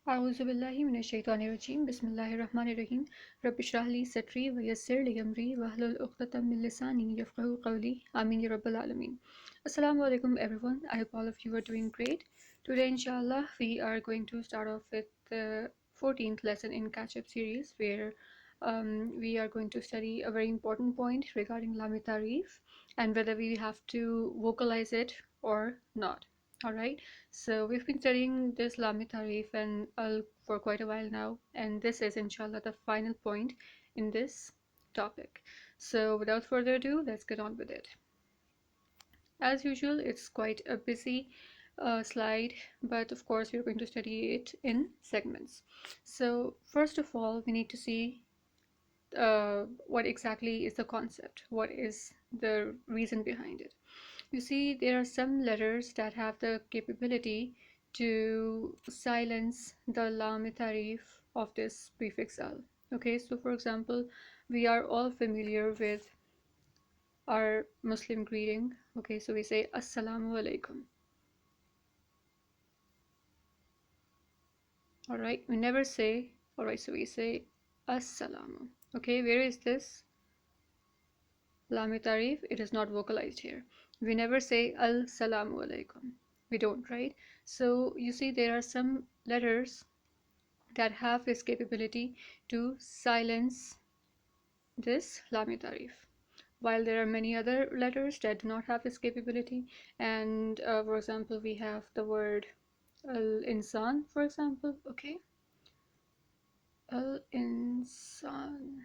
أعوذ بالله من الشيطان الرجيم بسم الله الرحمن الرحيم رب اشرح لي صدري ويسر لي أمري واحلل عقدة من لساني يفقهوا قولي آمين يا رب العالمين. Assalamu alaikum everyone. I hope all of you are doing great. Today inshallah we are going to start off with the 14th lesson in catch-up series where we are going to study a very important point regarding Laam-e-taareef and whether we have to vocalize it or not. Alright, so we've been studying this Laam-e-taareef and for quite a while now, and this is inshallah the final point in this topic. So without further ado, let's get on with it. As usual, it's quite a busy slide, but of course we're going to study it in segments. So first of all, we need to see what exactly is the concept, what is the reason behind it. You see, there are some letters that have the capability to silence the Laam-e-taareef of this prefix al. Okay, so for example, we are all familiar with our Muslim greeting. Okay, so we say Assalamu alaikum. Alright, we never say, alright, so we say Assalamu. Okay, where is this Laam-e-taareef? It is not vocalized here. We never say al-salamu alaikum. We don't, right? So you see there are some letters that have this capability to silence this Laam-e-taareef, while there are many other letters that do not have this capability. And for example, we have the word al-insan, for example. Okay, al-insan.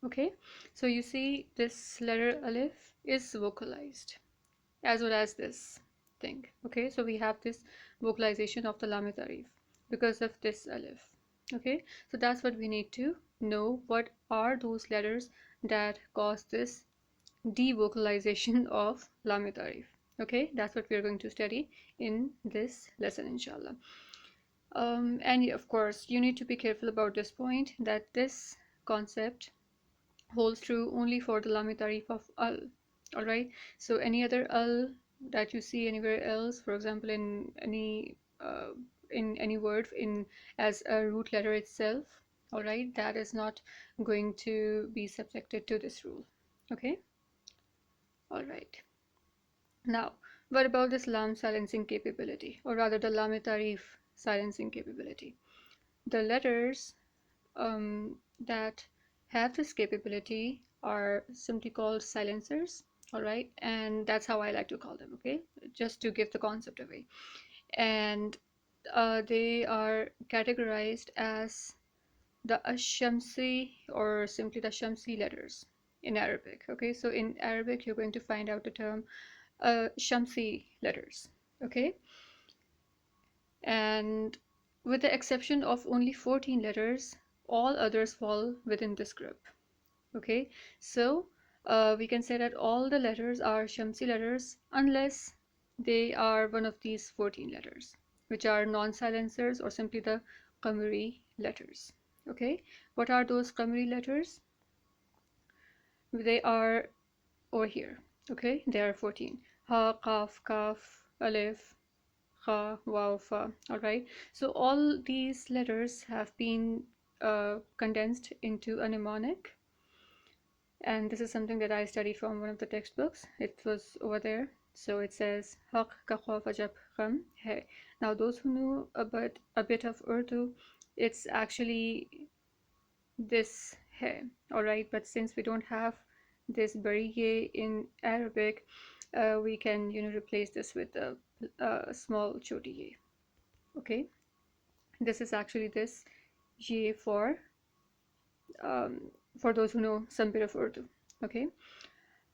Okay, so you see this letter alif is vocalized as well as this thing. Okay, so we have this vocalization of the Laam-e-taareef because of this alif. Okay, so that's what we need to know. What are those letters that cause this devocalization of Laam-e-taareef? Okay, that's what we are going to study in this lesson inshallah. And of course you need to be careful about this point, that this concept holds true only for the Laam-e-taareef of al. Alright, so any other al that you see anywhere else, for example in any word in as a root letter itself, alright, that is not going to be subjected to this rule. Okay, alright, now what about this lam silencing capability, or rather the Laam-e-taareef silencing capability? The letters that have this capability are simply called silencers. All right, and that's how I like to call them. Okay, just to give the concept away. And they are categorized as the Ashamsi, or simply the Shamsi letters in Arabic. Okay, so in Arabic you're going to find out the term Shamsi letters. Okay, and with the exception of only 14 letters, all others fall within this group. Okay, so we can say that all the letters are Shamsi letters unless they are one of these 14 letters, which are non-silencers or simply the Qamari letters. Okay, what are those Qamari letters? They are over here. Okay, there are 14. Ha, Qaf, Kaf, Alif, Kha, Waw, Fa. Alright, so all these letters have been condensed into a mnemonic, and this is something that I studied from one of the textbooks. It was over there. So it says Haq ka khawf ajab gham hai. Now those who knew a bit of Urdu, it's actually this hai. Alright, but since we don't have this bariye in Arabic, we can replace this with a small choti ye. Okay, this is actually this ye for those who know some bit of Urdu. Okay,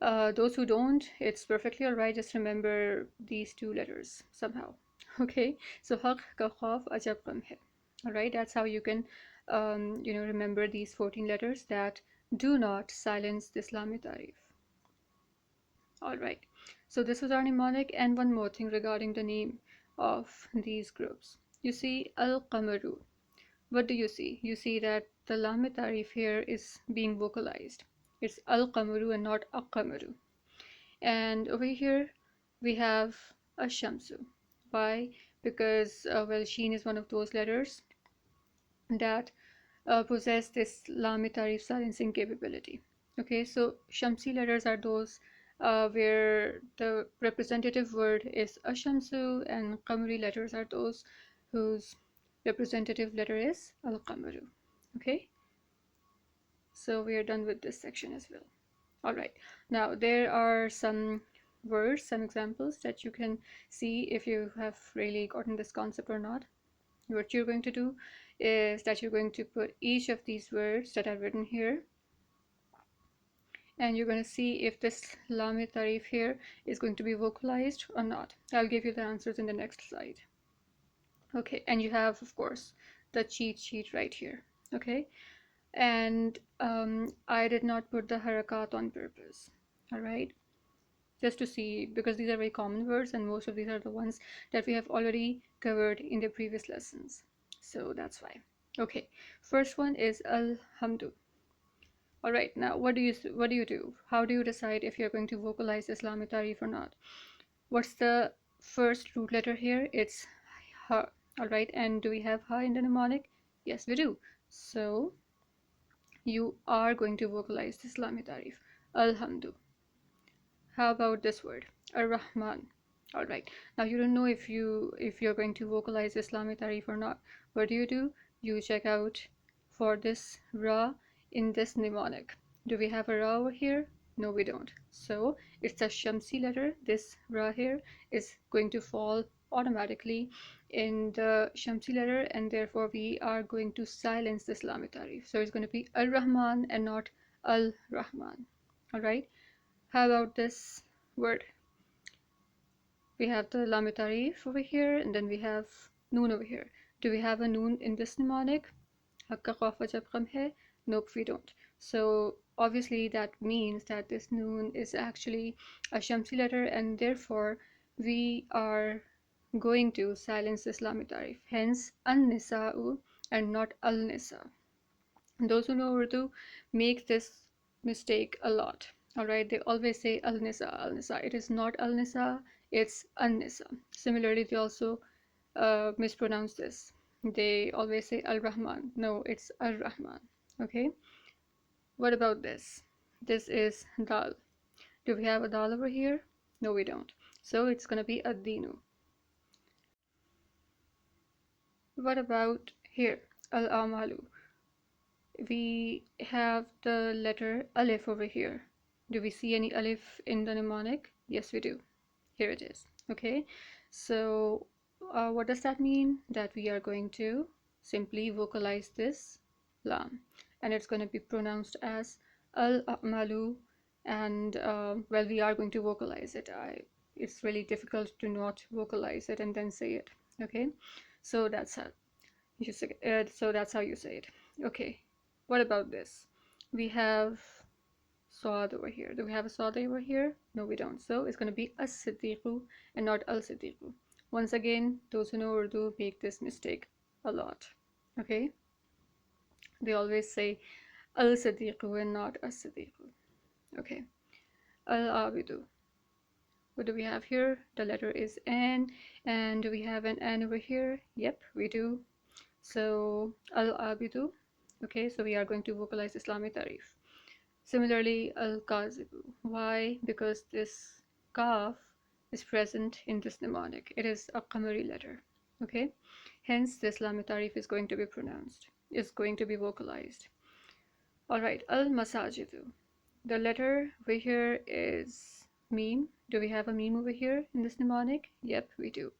those who don't, it's perfectly alright, just remember these two letters somehow. Okay, so haq ka khaf ajab gham hai. Alright, that's how you can remember these 14 letters that do not silence this Laam-e-taareef. Alright, so this was our mnemonic. And one more thing regarding the name of these groups. You see al-qamaru. What do you see? You see that the Laam-e-taareef here is being vocalized. It's al-qamaru and not a-qamaru. And over here we have a shamsu. Why? Because well, sheen is one of those letters that possess this Laam-e-taareef silencing capability. Okay, so Shamsi letters are those where the representative word is Ashamsu, and Qamari letters are those whose representative letter is al-Qamaru. Okay, so we are done with this section as well. All right, now there are some words, some examples that you can see if you have really gotten this concept or not. What you're going to do is that you're going to put each of these words that I've written here, and you're going to see if this Laam-e-taareef here is going to be vocalized or not. I'll give you the answers in the next slide. Okay, and you have, of course, the cheat sheet right here. Okay, and I did not put the harakat on purpose. All right, just to see, because these are very common words and most of these are the ones that we have already covered in the previous lessons, so that's why. Okay, first one is alhamdu. All right, now what do you do? How do you decide if you're going to vocalize Laam-e-taareef or not? What's the first root letter here? It's ha. All right, and do we have ha in the mnemonic? Yes, we do. So you are going to vocalize this Laam-e-taareef, alhamdu. How about this word, ar-Rahman? All right. Now you don't know if you're going to vocalize Laam-e-taareef or not. What do? You check out for this ra in this mnemonic. Do we have a ra over here? No, we don't. So it's a Shamsi letter. This ra here is going to fall automatically in the Shamsi letter, and therefore we are going to silence this Laam-e-taareef. So it's going to be al-Rahman and not al-Rahman. All right. How about this word? We have the Laam-e-taareef over here, and then we have noon over here. Do we have a noon in this mnemonic? Hakka qaf wajab qam hai? Nope, we don't. So obviously that means that this noon is actually a Shamsi letter, and therefore we are going to silence this Laam-e-taareef. Hence, an-nisa'u and not al-nisa. Those who know Urdu make this mistake a lot. All right, they always say al-nisa, al-nisa. It is not al-nisa, it's an-nisa. Similarly, they also mispronounce this. They always say al-Rahman. No, it's al-Rahman. Okay, what about this? This is dal. Do we have a dal over here? No, we don't. So it's gonna be ad-dinu. What about here? Al-amalu. We have the letter alif over here. Do we see any alif in the mnemonic? Yes, we do. Here it is. Okay, so what does that mean? That we are going to simply vocalize this lam, and it's going to be pronounced as al-amalu, and well, we are going to vocalize it. It's really difficult to not vocalize it and then say it. Okay, so that's how you say it. Okay, what about this? We have Saad over here. Do we have a Saad over here? No, we don't. So it's going to be as-siddiqu and not al-siddiqu. Once again, those who know Urdu make this mistake a lot. Okay, they always say al-siddiqu and not as-siddiqu. Okay, al-abidu. What do we have here? The letter is N, and do we have an N over here? Yep, we do. So al-abidu. Okay, so we are going to vocalize Laam-e-taareef. Similarly, al-kazibu. Why? Because this kaf is present in this mnemonic. It is a Qamari letter. Okay, hence this Laam-e-taareef is going to be vocalized. All right, al-masajidu. The letter over here is meme. Do we have a meme over here in this mnemonic? Yep, we do.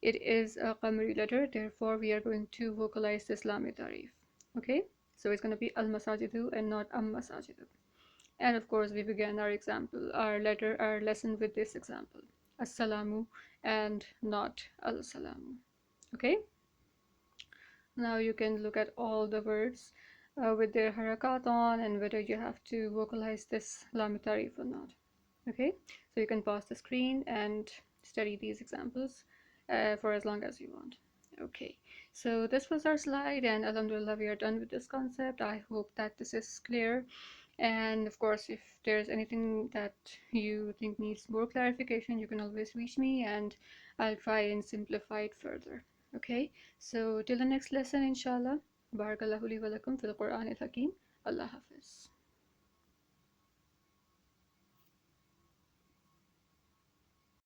It is a Qamari letter, therefore we are going to vocalize this Laam-e-taareef. Okay, so it's going to be al-masajidu and not am-masajidu. And of course we began our lesson with this example, as-salamu and not al-salamu. Okay, now you can look at all the words with their harakat on and whether you have to vocalize this Laam-e-taareef or not. Okay, so you can pause the screen and study these examples for as long as you want. Okay, so this was our slide, and alhamdulillah we are done with this concept. I hope that this is clear, and of course if there's anything that you think needs more clarification, you can always reach me, and I'll try and simplify it further. Okay, so till the next lesson, inshallah. Barakallahu li wa lakum fil Qur'an al-Hakim. Allah Hafiz.